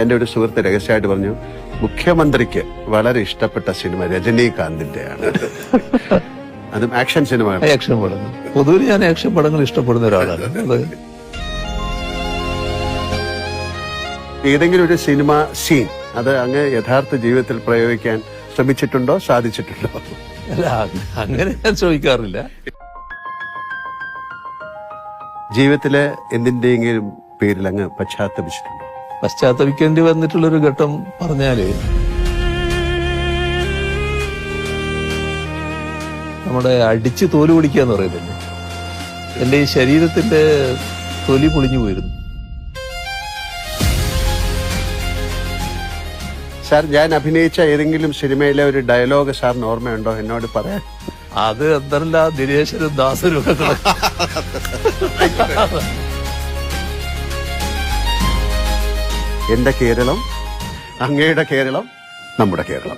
എന്റെ ഒരു സുഹൃത്ത് രഹസ്യമായിട്ട് പറഞ്ഞു, മുഖ്യമന്ത്രിക്ക് വളരെ ഇഷ്ടപ്പെട്ട സിനിമ രജനീകാന്തിന്റെയാണ്. അതും ആക്ഷൻ സിനിമ. ആക്ഷൻ പടങ്ങൾ പൊതുവിൽ ഞാൻ ആക്ഷൻ പടങ്ങൾ ഇഷ്ടപ്പെടുന്ന ഒരാളാണ്. അത് ഏതെങ്കിലും ഒരു സിനിമ സീൻ അത് അങ്ങ് യഥാർത്ഥ ജീവിതത്തിൽ പ്രയോഗിക്കാൻ ശ്രമിച്ചിട്ടുണ്ടോ, സാധിച്ചിട്ടുണ്ടോ? അല്ല, അങ്ങനെ ഞാൻ ചോദിക്കാറില്ല. ജീവിതത്തിലെ എന്തിന്റെയെങ്കിലും പേരിൽ അങ്ങ് പശ്ചാത്തപിച്ചിട്ടുണ്ടോ? പശ്ചാത്തപിക്കേണ്ടി വന്നിട്ടുള്ളൊരു ഘട്ടം പറഞ്ഞാല്, നമ്മുടെ അടിച്ച് തോല് പൊളിക്കുക എന്ന് പറയുന്നില്ലേ, എന്റെ ഈ ശരീരത്തിന്റെ തൊലി പൊളിഞ്ഞു പോയിരുന്നു. സാർ, ഞാൻ അഭിനയിച്ച ഏതെങ്കിലും സിനിമയിലെ ഒരു ഡയലോഗ് സാറിന് ഓർമ്മയുണ്ടോ? എന്നോട് പറയാൻ. അത് എന്തല്ല ദിനേശനും ദാസനും ഒക്കെ എന്റെ കേരളം, അങ്ങയുടെ കേരളം, നമ്മുടെ കേരളം.